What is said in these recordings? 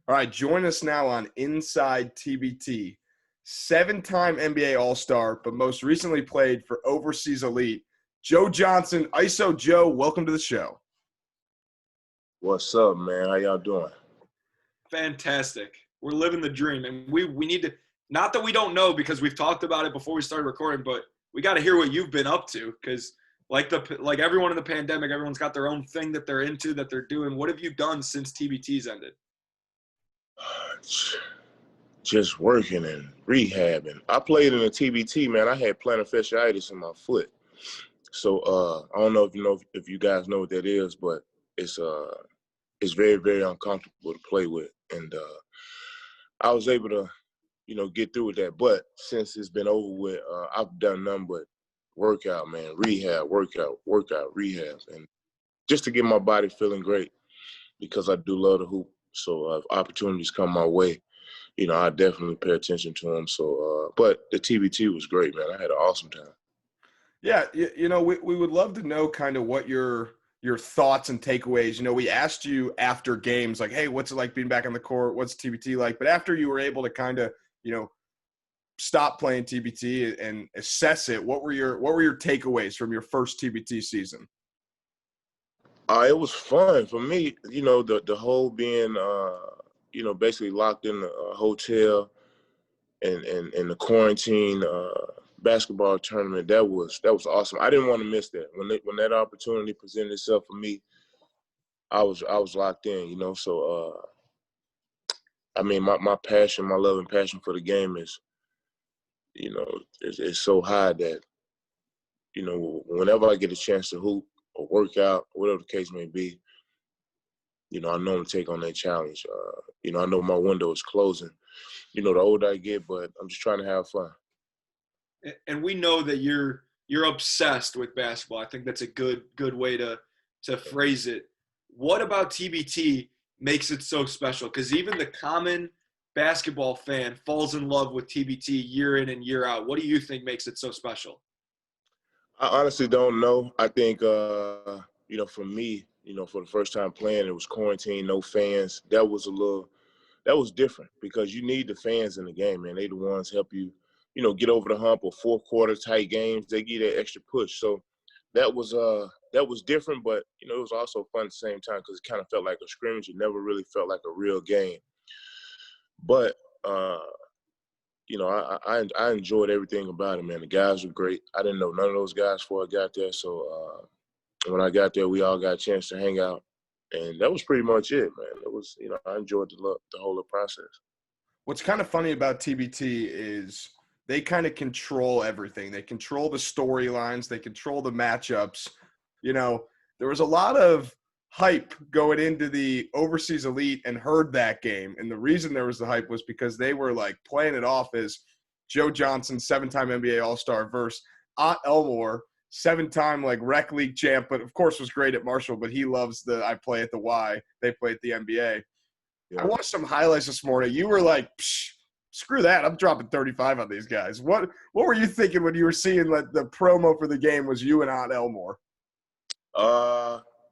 All right, join us now on Inside TBT. Seven-time NBA All-Star, but most recently played for Overseas Elite. Joe Johnson, ISO Joe, welcome to the show. What's up, man? How y'all doing? Fantastic. We're living the dream, and we need to. Not that we don't know because we've talked about it before we started recording, but we got to hear what you've been up to because, like everyone in the pandemic, everyone's got their own thing that they're into, that they're doing. What have you done since TBT's ended? Just working and rehabbing. I played in the TBT, man. I had plantar fasciitis in my foot, so I don't know if you guys know what that is, but it's very, very uncomfortable to play with, and I was able to get through with that. But since it's been over with, I've done nothing but workout, man. Rehab, workout, rehab, and just to get my body feeling great because I do love to hoop. So if opportunities come my way, I definitely pay attention to them. So, but the TBT was great, man. I had an awesome time. Yeah, we would love to know kind of what your thoughts and takeaways. We asked you after games, like, hey, what's it like being back on the court? What's TBT like? But after you were able to kind of, stop playing TBT and assess it, what were your takeaways from your first TBT season? It was fun for me. The whole being, basically locked in a hotel and the quarantine basketball tournament. That was awesome. I didn't want to miss that. When that opportunity presented itself for me, I was locked in. So my passion, my love and passion for the game is, is so high that, whenever I get a chance to hoop or work out, whatever the case may be, I know I'm going to take on that challenge. I know my window is closing, the older I get, but I'm just trying to have fun. And we know that you're obsessed with basketball. I think that's a good way to phrase it. What about TBT makes it so special? Because even the common basketball fan falls in love with TBT year in and year out. What do you think makes it so special? I honestly don't know. I think, for me, for the first time playing, it was quarantine, no fans. That was different because you need the fans in the game, man. They the ones help you, get over the hump or fourth quarter tight games. They give that extra push. So that was different, but, it was also fun at the same time because it kind of felt like a scrimmage. It never really felt like a real game. But, I enjoyed everything about it, man. The guys were great. I didn't know none of those guys before I got there. So when I got there, we all got a chance to hang out. And that was pretty much it, man. It was, I enjoyed the whole process. What's kind of funny about TBT is they kind of control everything. They control the storylines. They control the matchups. There was a lot of hype going into the Overseas Elite and heard that game. And the reason there was the hype was because they were like playing it off as Joe Johnson, 7-time NBA All-Star versus Ott Elmore, 7-time like rec league champ, but of course was great at Marshall, but he loves I play at the Y. They play at the NBA. Yeah. I watched some highlights this morning. You were like, screw that. I'm dropping 35 on these guys. What were you thinking when you were seeing like the promo for the game was you and Ott Elmore?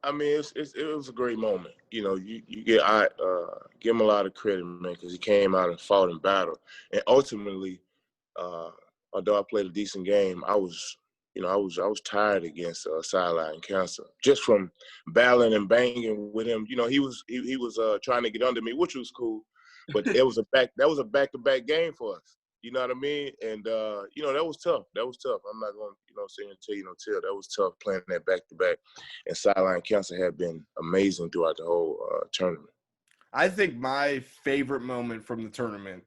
It was a great moment. You give him a lot of credit, man, because he came out and fought and battled. And ultimately, although I played a decent game, I was tired against sideline cancer just from battling and banging with him. He was trying to get under me, which was cool, but that was a back-to-back game for us. You know what I mean? And that was tough. I'm not going to say and tell you no tale. That was tough playing that back-to-back. And sideline cancer had been amazing throughout the whole tournament. I think my favorite moment from the tournament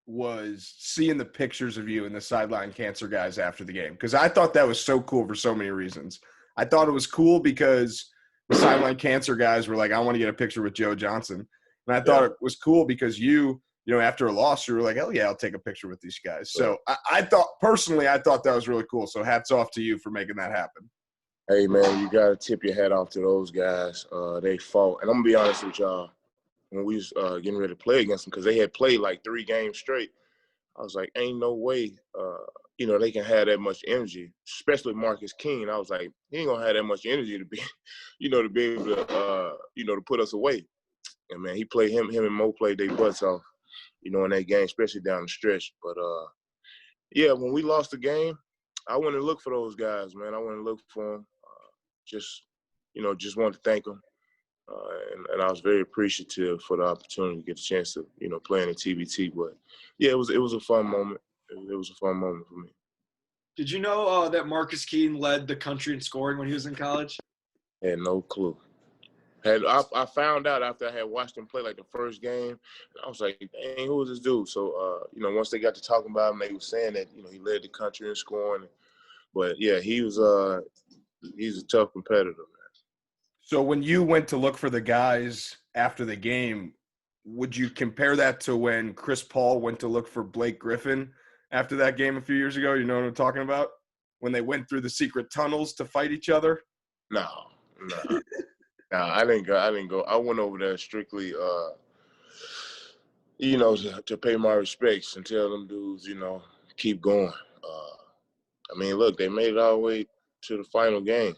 was seeing the pictures of you and the sideline cancer guys after the game, because I thought that was so cool for so many reasons. I thought it was cool because the sideline cancer guys were like, I want to get a picture with Joe Johnson. And I thought it was cool because you after a loss, you were like, hell yeah, I'll take a picture with these guys. So I thought that was really cool. So hats off to you for making that happen. Hey, man, you got to tip your hat off to those guys. They fought. And I'm going to be honest with y'all. When we was getting ready to play against them, because they had played like 3 games straight, I was like, ain't no way, they can have that much energy, especially Marcus Keane. I was like, he ain't going to have that much energy to be, to be able to, to put us away. And man, him and Mo played their butts off, in that game, especially down the stretch. But yeah, when we lost the game, I went and looked for those guys, man. I went and looked for them. Just wanted to thank them. And I was very appreciative for the opportunity to get a chance to, play in the TBT. But yeah, it was a fun moment. It was a fun moment for me. Did you know that Marcus Keane led the country in scoring when he was in college? I had no clue. I found out after I had watched him play like the first game. I was like, dang, who is this dude? So, once they got to talking about him, they were saying that, he led the country in scoring. But yeah, he's a tough competitor, man. So when you went to look for the guys after the game, would you compare that to when Chris Paul went to look for Blake Griffin after that game a few years ago? You know what I'm talking about? When they went through the secret tunnels to fight each other? No. I didn't go. I went over there strictly, to pay my respects and tell them dudes, keep going. Look, they made it all the way to the final game,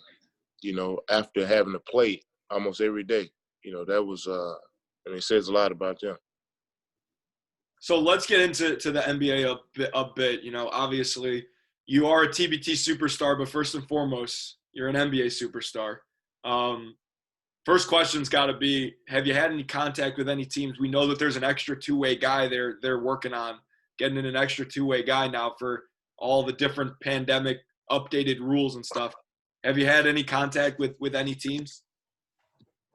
after having to play almost every day. That was, it says a lot about them. So let's get into the NBA a bit. Obviously, you are a TBT superstar, but first and foremost, you're an NBA superstar. First question's got to be, have you had any contact with any teams? We know that there's an extra two-way guy they're working on, getting in an extra two-way guy now for all the different pandemic updated rules and stuff. Have you had any contact with any teams?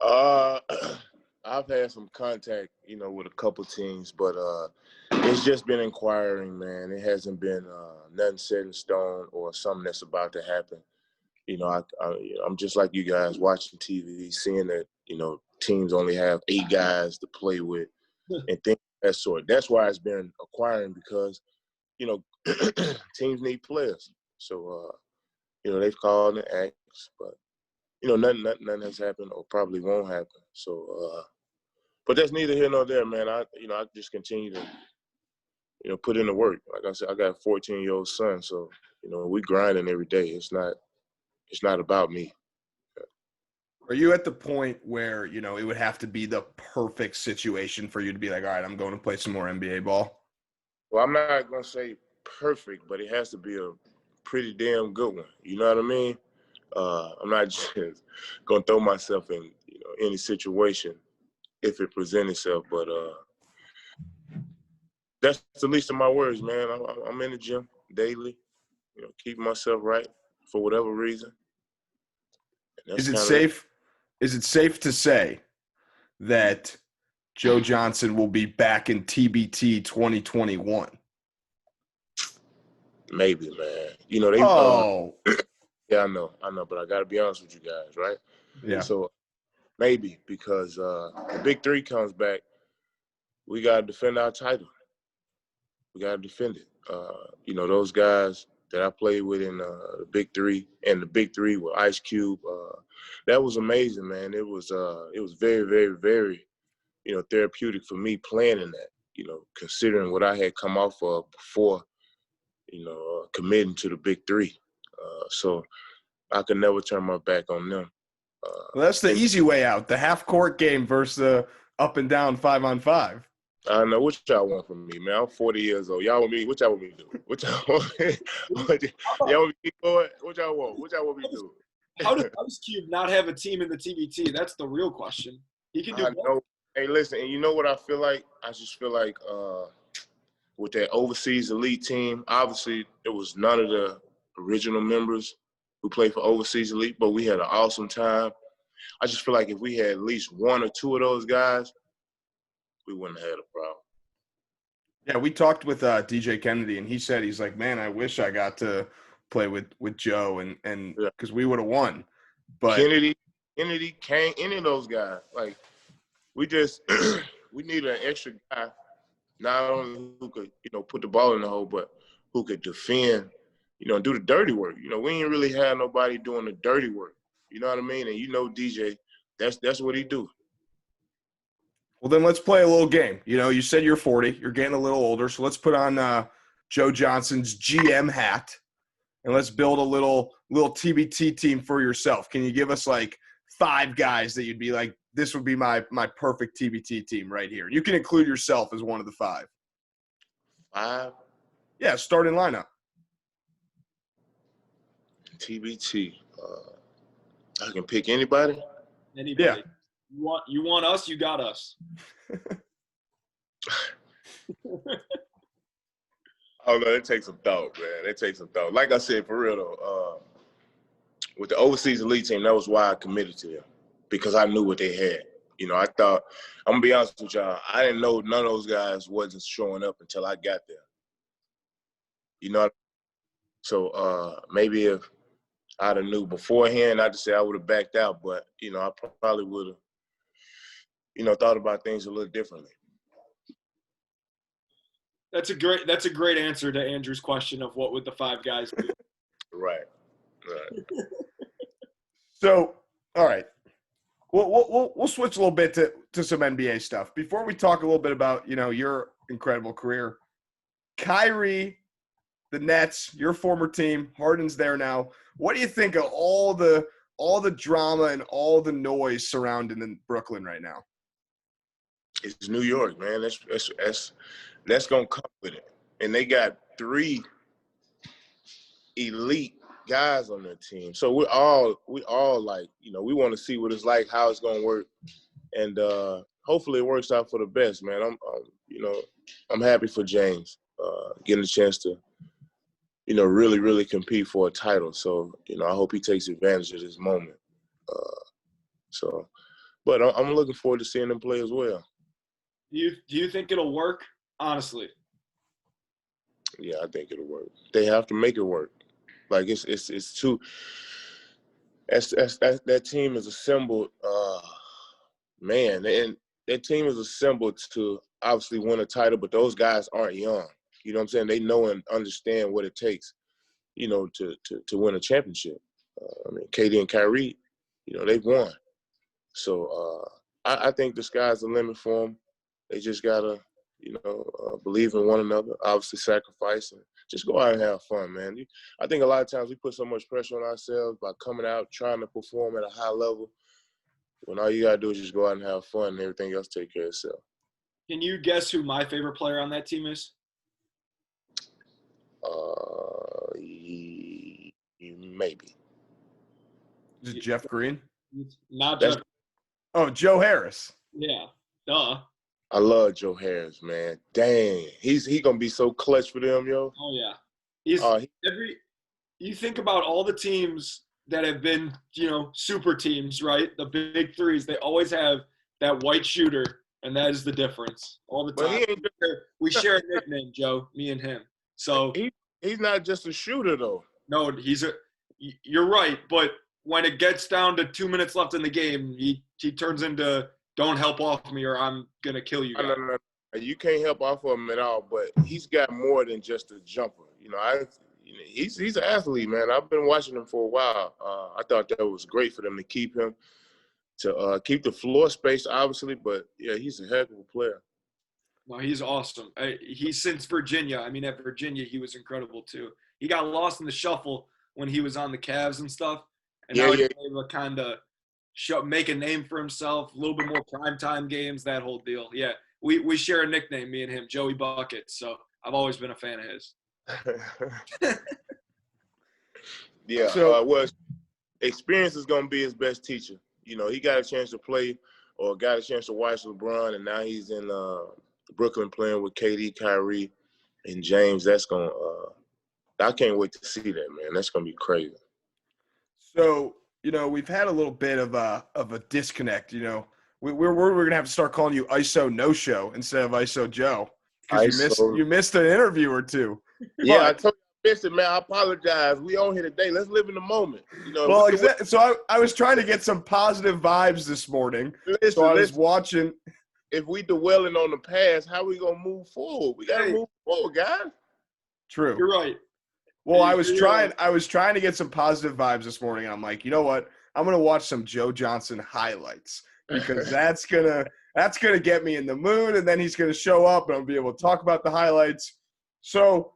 I've had some contact, with a couple teams, but it's just been inquiring, man. It hasn't been nothing set in stone or something that's about to happen. I'm just like you guys watching TV, seeing that, teams only have 8 guys to play with and things of that sort. That's why it's been acquiring because, teams need players. So, they've called and asked, but, nothing has happened or probably won't happen. So, but that's neither here nor there, man. I just continue to, put in the work. Like I said, I got a 14-year-old son, so, we grinding every day. It's not about me. Are you at the point where, it would have to be the perfect situation for you to be like, all right, I'm going to play some more NBA ball? Well, I'm not going to say perfect, but it has to be a pretty damn good one. You know what I mean? I'm not just going to throw myself in, any situation if it presents itself. But that's the least of my worries, man. I'm in the gym daily, keeping myself right for whatever reason. Is it safe? Is it safe to say that Joe Johnson will be back in TBT 2021? Maybe, man. Yeah, I know, but I got to be honest with you guys, right? Yeah. So maybe because the Big Three comes back, we got to defend our title. We got to defend it. Those guys that I played with in the Big Three, and the Big Three with Ice Cube, that was amazing, man. It was very, very, very, therapeutic for me playing in that, considering what I had come off of before, committing to the Big Three. So I could never turn my back on them. Well, that's the easy way out. The half-court game versus the up and down 5-on-5. I don't know what y'all want from me, man. I'm 40 years old. Y'all want me? What y'all want me to do? What y'all want me? Y'all want me to keep going? What y'all want? What y'all want me to do? How does Ice Cube not have a team in the TBT? That's the real question. He can do both. Hey, listen, and you know what I feel like? I just feel like with that overseas elite team, obviously there was none of the original members who played for overseas elite, but we had an awesome time. I just feel like if we had at least 1 or 2 of those guys, we wouldn't have had a problem. Yeah, we talked with DJ Kennedy, and he said, he's like, man, I wish I got to play with Joe, and because we would have won. But Kennedy, Kane, any of those guys, like we just we needed an extra guy, not only who could put the ball in the hole, but who could defend, and do the dirty work. We ain't really had nobody doing the dirty work. You know what I mean? And DJ, that's what he do. Well, then let's play a little game. You said you're 40. You're getting a little older. So let's put on Joe Johnson's GM hat, and let's build a little TBT team for yourself. Can you give us, like, 5 guys that you'd be like, this would be my perfect TBT team right here. You can include yourself as one of the 5. 5 Yeah, starting lineup. TBT. I can pick anybody. Anybody. Yeah. You want us, you got us. Oh no, it takes some thought, man. It takes some thought. Like I said, for real though, with the overseas elite team, that was why I committed to them, because I knew what they had. You know, I thought, I'm gonna be honest with y'all, I didn't know none of those guys wasn't showing up until I got there. You know, so maybe if I'd have knew beforehand, I'd say I would have backed out, but you know, I probably would have, you know, thought about things a little differently. That's a great answer to Andrew's question of what would the 5 guys do. Right. So, all right. We'll switch a little bit to some NBA stuff. Before we talk a little bit about, you know, your incredible career, Kyrie, the Nets, your former team, Harden's there now. What do you think of all the drama and all the noise surrounding Brooklyn right now? It's New York, man. That's gonna come with it. And they got 3 elite guys on their team. So we all like, you know, we want to see what it's like, how it's gonna work, and hopefully it works out for the best, man. I'm happy for James getting a chance to, you know, really compete for a title. So, you know, I hope he takes advantage of this moment. But I'm looking forward to seeing him play as well. Do you think it'll work? Honestly. Yeah, I think it'll work. They have to make it work. Like it's too. That team is assembled, man, and that team is assembled to obviously win a title. But those guys aren't young. You know what I'm saying? They know and understand what it takes, you know, to win a championship. I mean, KD and Kyrie, you know, they've won. So I think the sky's the limit for them. They just gotta, you know, believe in one another, obviously sacrifice, and just go out and have fun, man. I think a lot of times we put so much pressure on ourselves by coming out, trying to perform at a high level, when all you got to do is just go out and have fun and everything else take care of itself. Can you guess who my favorite player on that team is? Maybe. Is it Jeff Green? Not Jeff. Oh, Joe Harris. Yeah. Duh. I love Joe Harris, man. Dang. He going to be so clutch for them, yo. Oh, yeah. You think about all the teams that have been, you know, super teams, right? The big 3s, they always have that white shooter, and that is the difference all the time. We share a nickname, Joe, me and him. So he's not just a shooter, though. No, you're right, but when it gets down to 2 minutes left in the game, he turns into don't help off me or I'm gonna kill you guys. No. You can't help off of him at all, but he's got more than just a jumper. You know, he's an athlete, man. I've been watching him for a while. I thought that was great for them to keep him, to keep the floor space, obviously, but yeah, he's a heck of a player. No, he's awesome. He's since Virginia. I mean, at Virginia, he was incredible too. He got lost in the shuffle when he was on the Cavs and stuff, and now he's able to kind of make a name for himself, a little bit more primetime games, that whole deal. Yeah, we share a nickname, me and him, Joey Buckets. So I've always been a fan of his. Yeah. So, experience is going to be his best teacher. You know, he got a chance to play or got a chance to watch LeBron, and now he's in Brooklyn playing with KD, Kyrie, and James. That's going to I can't wait to see that, man. That's going to be crazy. So, you know, we've had a little bit of a disconnect. You know, we're going to have to start calling you ISO No Show instead of ISO Joe, because you missed an interview or two. Yeah, I told you I missed it, man. I apologize. We on here today. Let's live in the moment. You know. Well, so I was trying to get some positive vibes this morning. So I was watching. If we dwelling on the past, how we gonna move forward? We gotta move forward, guys. True. You're right. Well, I was trying to get some positive vibes this morning, and I'm like, you know what? I'm gonna watch some Joe Johnson highlights, because that's gonna get me in the mood, and then he's gonna show up, and I'll be able to talk about the highlights. So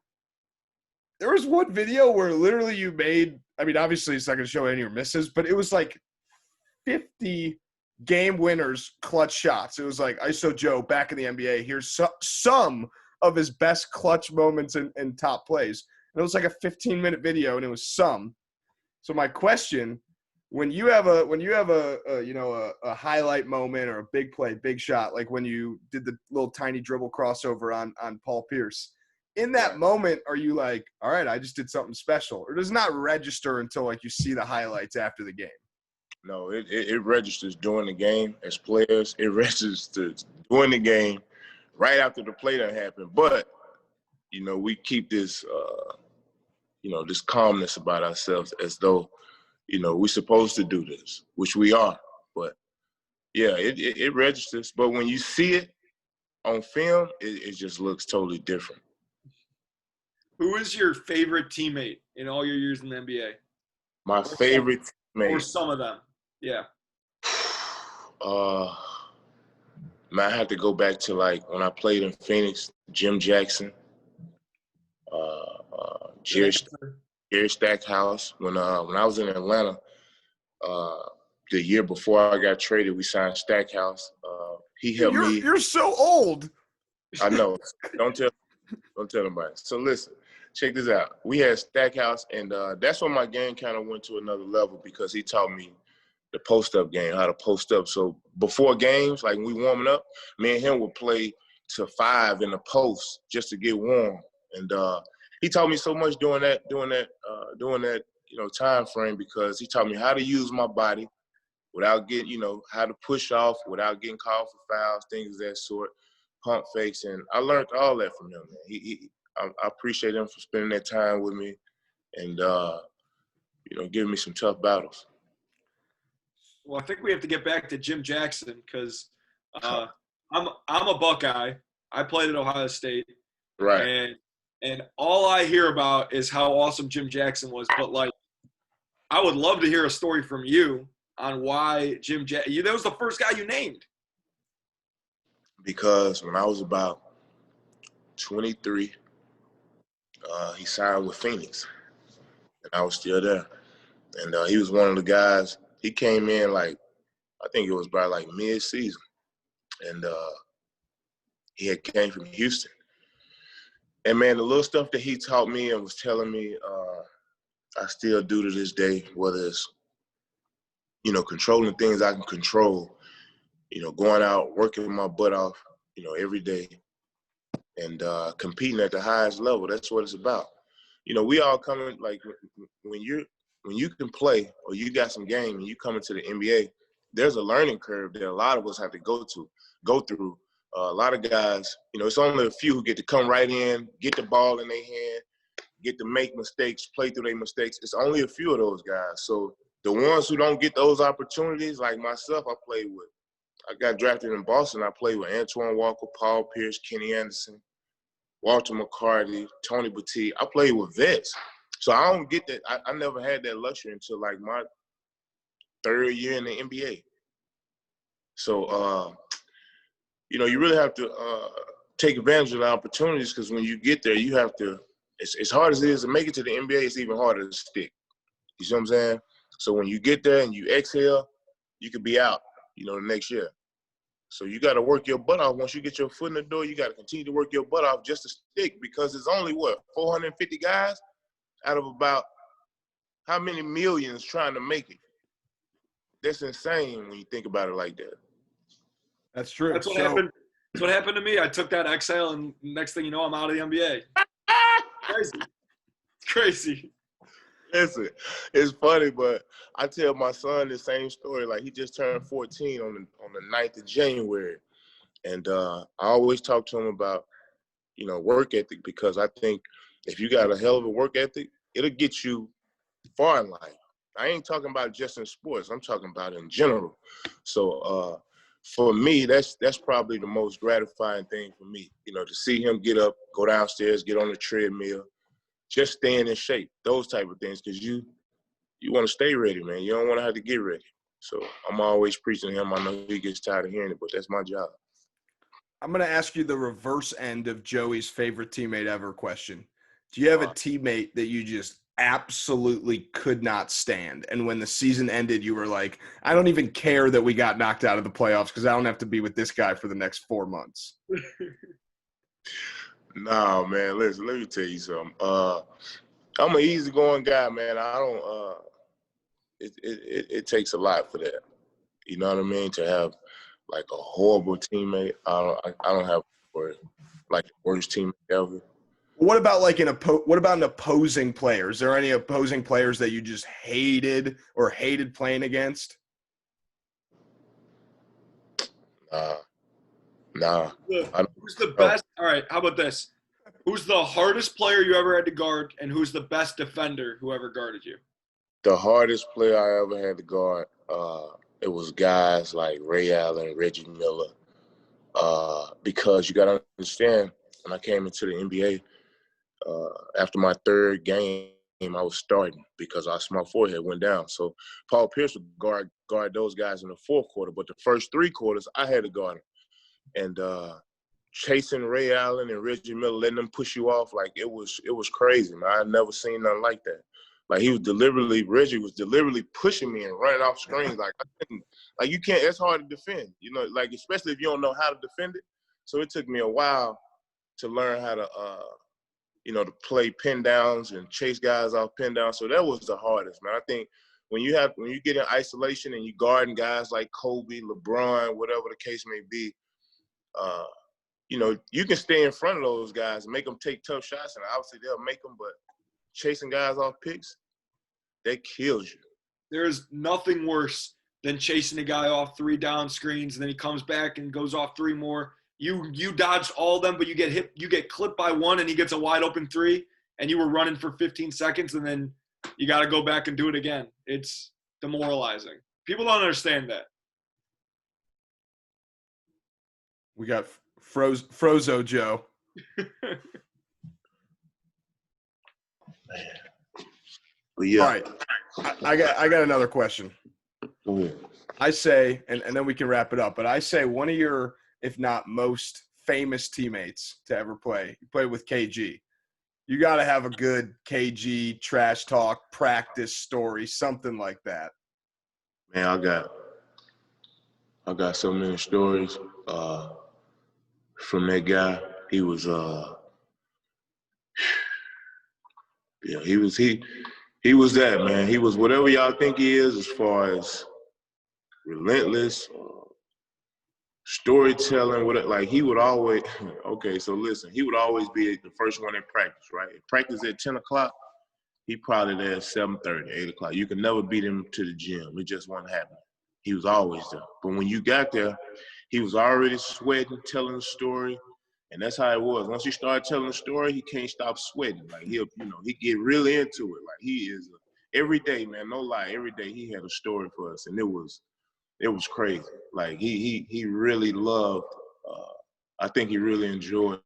there was one video where literally you made, I mean, obviously it's not gonna show any of your misses, but it was like 50 game winners, clutch shots. It was like ISO Joe back in the NBA. Here's some of his best clutch moments and top plays. And it was like a 15-minute video, and it was some. So my question, when you have a highlight moment or a big play, big shot, like when you did the little tiny dribble crossover on Paul Pierce, in that moment, are you like, all right, I just did something special? Or does it not register until like you see the highlights after the game? No, it registers during the game as players. It registers during the game right after the play that happened. But, we keep this, this calmness about ourselves as though, we're supposed to do this, which we are. But, yeah, it registers. But when you see it on film, it just looks totally different. Who is your favorite teammate in all your years in the NBA? My favorite teammate. Or some of them. Yeah. Man, I have to go back to like when I played in Phoenix, Jim Jackson, Jerry Stackhouse. When I was in Atlanta, the year before I got traded, we signed Stackhouse. He helped me. You're so old. I know. Don't tell anybody. So listen, check this out. We had Stackhouse, and that's when my game kind of went to another level because he taught me the post-up game, how to post up. So before games, like when we warming up, me and him would play to 5 in the post just to get warm. And he taught me so much during that time frame because he taught me how to use my body without getting, how to push off without getting called for fouls, things of that sort, pump fakes. And I learned all that from him, man. I appreciate him for spending that time with me and, giving me some tough battles. Well, I think we have to get back to Jim Jackson because I'm a Buckeye. I played at Ohio State. Right. And all I hear about is how awesome Jim Jackson was. But, like, I would love to hear a story from you on why Jim Jackson – that was the first guy you named. Because when I was about 23, he signed with Phoenix, and I was still there. And he was one of the guys – he came in I think it was by like mid-season, and he had came from Houston. And man, the little stuff that he taught me and was telling me, I still do to this day, whether it's, controlling things I can control, going out, working my butt off, every day and competing at the highest level. That's what it's about. We all coming, like when you can play or you got some game and you come into the NBA, there's a learning curve that a lot of us have to go through. A lot of guys, it's only a few who get to come right in, get the ball in their hand, get to make mistakes, play through their mistakes. It's only a few of those guys. So the ones who don't get those opportunities, like myself, I got drafted in Boston. I played with Antoine Walker, Paul Pierce, Kenny Anderson, Walter McCarty, Tony Batiste. I played with vets. So I don't get that. I never had that luxury until like my 3rd year in the NBA. So, you really have to take advantage of the opportunities because when you get there, you have to – as hard as it is to make it to the NBA, it's even harder to stick. You see what I'm saying? So when you get there and you exhale, you could be out, the next year. So you got to work your butt off. Once you get your foot in the door, you got to continue to work your butt off just to stick because it's only, 450 guys out of about how many millions trying to make it? That's insane when you think about it like that. That's true. That's what happened. That's what happened to me. I took that exhale, and next thing you know, I'm out of the NBA. Crazy. It's crazy. Listen, it's funny, but I tell my son the same story. Like, he just turned 14 on the 9th of January. And I always talk to him about, work ethic because I think if you got a hell of a work ethic, it'll get you far in life. I ain't talking about just in sports. I'm talking about in general. So for me, that's probably the most gratifying thing for me, to see him get up, go downstairs, get on the treadmill, just staying in shape, those type of things, because you want to stay ready, man. You don't want to have to get ready. So I'm always preaching to him. I know he gets tired of hearing it, but that's my job. I'm going to ask you the reverse end of Joey's favorite teammate ever question. Do you have a teammate that you just absolutely could not stand. And when the season ended, you were like, I don't even care that we got knocked out of the playoffs because I don't have to be with this guy for the next 4 months? Nah, man. Listen, let me tell you something. I'm an easygoing guy, man. I don't. It takes a lot for that. You know what I mean? To have like a horrible teammate. I don't have like the worst teammate ever. What about like what about an opposing player? Is there any opposing players that you just hated or hated playing against? Nah. Who's the best? All right, how about this? Who's the hardest player you ever had to guard, and who's the best defender who ever guarded you? The hardest player I ever had to guard, it was guys like Ray Allen, Reggie Miller. Because you got to understand, when I came into the NBA, after my third game, I was starting because my forehead went down. So Paul Pierce would guard those guys in the fourth quarter, but the first 3 quarters, I had to guard them. And chasing Ray Allen and Reggie Miller, letting them push you off, like it was crazy, man. I had never seen nothing like that. Like Reggie was deliberately pushing me and running off screens. Like I couldn't, like you can't. It's hard to defend, you know. Like especially if you don't know how to defend it. So it took me a while to learn how to, to play pin downs and chase guys off pin downs. So that was the hardest, man. I think when you get in isolation and you guarding guys like Kobe, LeBron, whatever the case may be, you can stay in front of those guys and make them take tough shots, and obviously they'll make them. But chasing guys off picks, that kills you. There's nothing worse than chasing a guy off 3 down screens, and then he comes back and goes off 3 more. You dodged all of them, but you get clipped by one, and he gets a wide open 3, and you were running for 15 seconds, and then you got to go back and do it again. It's demoralizing. People don't understand that. We got Frozo Joe. But yeah. All right. I got another question. Go ahead. I say, and then we can wrap it up, but I say one of your, if not most famous teammates to ever play, you played with KG. You got to have a good KG trash talk, practice story, something like that. Man, I got so many stories from that guy. He was he was that, man. He was whatever y'all think he is as far as relentless, storytelling. Like he would always – okay, so listen. He would always be the first one in practice, right? If practice at 10 o'clock, he probably there at 7:30, 8 o'clock. You could never beat him to the gym. It just wasn't happening. He was always there. But when you got there, he was already sweating, telling the story. And that's how it was. Once you start telling the story, he can't stop sweating. Like he get really into it. Like he is every day, man, no lie, every day he had a story for us, and it was crazy. Like he really loved. I think he really enjoyed,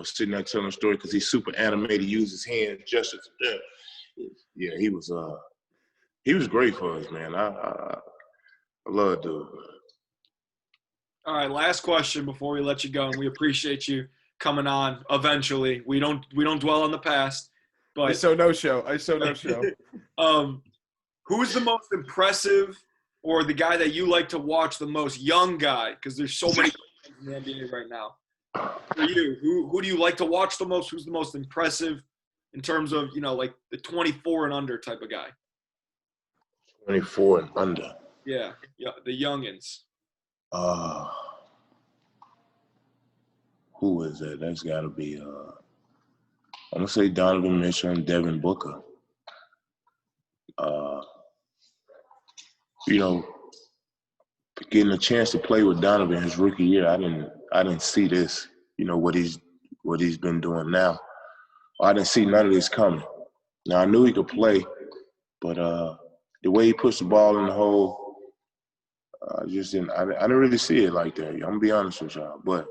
sitting there telling a story because he's super animated. He uses his hands, gestures. Yeah, he was great for us, man. I love dude. All right, last question before we let you go, and we appreciate you coming on eventually. We don't dwell on the past, but I saw no show. Who's the most impressive, or the guy that you like to watch the most, young guy? Because there's so many in the NBA right now. For you, who do you like to watch the most? Who's the most impressive in terms of like the 24 and under type of guy? 24 and under. Yeah, the youngins. Who is that? That's got to be, I'm going to say Donovan Mitchell and Devin Booker. Getting a chance to play with Donovan his rookie year, I didn't see this, what he's been doing now. I didn't see none of this coming. Now, I knew he could play, but the way he puts the ball in the hole, I didn't really see it like that. I'm going to be honest with y'all. But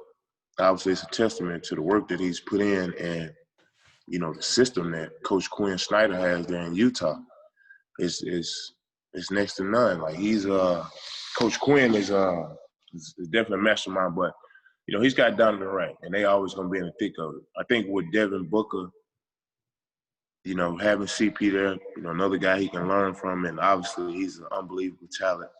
obviously it's a testament to the work that he's put in and, the system that Coach Quinn Snyder has there in Utah is next to none. Like Coach Quinn is definitely a mastermind, but, he's got Donovan right, and they always going to be in the thick of it. I think with Devin Booker, having CP there, another guy he can learn from, and obviously he's an unbelievable talent.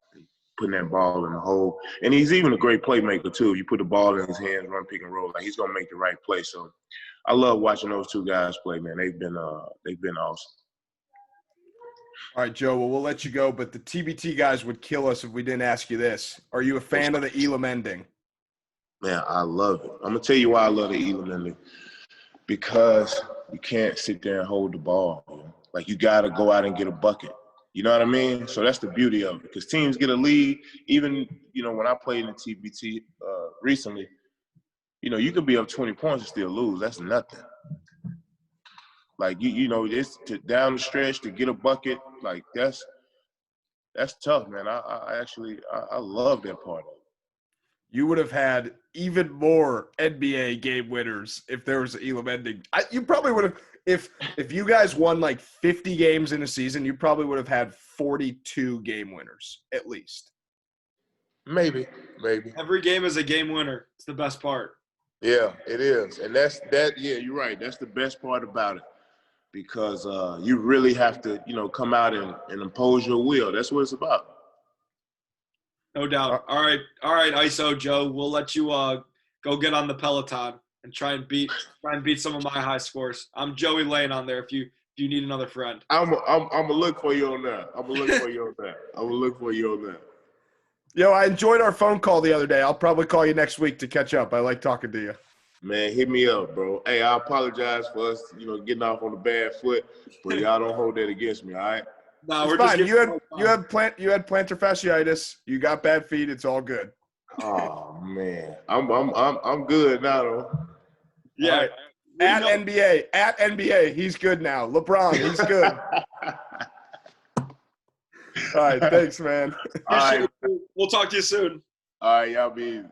Putting that ball in the hole, and he's even a great playmaker too. You put the ball in his hands, run pick and roll, like he's gonna make the right play. So, I love watching those two guys play, man. They've been awesome. All right, Joe. Well, we'll let you go, but the TBT guys would kill us if we didn't ask you this. Are you a fan of the Elam ending? Man, I love it. I'm gonna tell you why I love the Elam ending. Because you can't sit there and hold the ball. Like, you got to go out and get a bucket. You know what I mean? So that's the beauty of it. Because teams get a lead. Even, when I played in the TBT recently, you could be up 20 points and still lose. That's nothing. Like, it's down the stretch to get a bucket. Like, that's tough, man. I love that part of it. You would have had even more NBA game winners if there was an Elam ending. You probably would have, if you guys won like 50 games in a season, you probably would have had 42 game winners at least. Maybe. Every game is a game winner. It's the best part. Yeah, it is. And yeah, you're right. That's the best part about it. Because you really have to, come out and impose your will. That's what it's about. No doubt. All right, ISO Joe. We'll let you go get on the Peloton and try and beat some of my high scores. I'm Joey Lane on there. If you need another friend, I'm gonna look for you on that. I'm gonna look for you on that. Yo, I enjoyed our phone call the other day. I'll probably call you next week to catch up. I like talking to you. Man, hit me up, bro. Hey, I apologize for us, getting off on a bad foot, but y'all don't hold that against me, all right? No, it's we're fine. just You had plantar fasciitis. You got bad feet. It's all good. Oh man, I'm good now though. Yeah. Right. At NBA, he's good now. LeBron, he's good. All right, thanks, man. All right. We'll talk to you soon. All right, y'all be easy.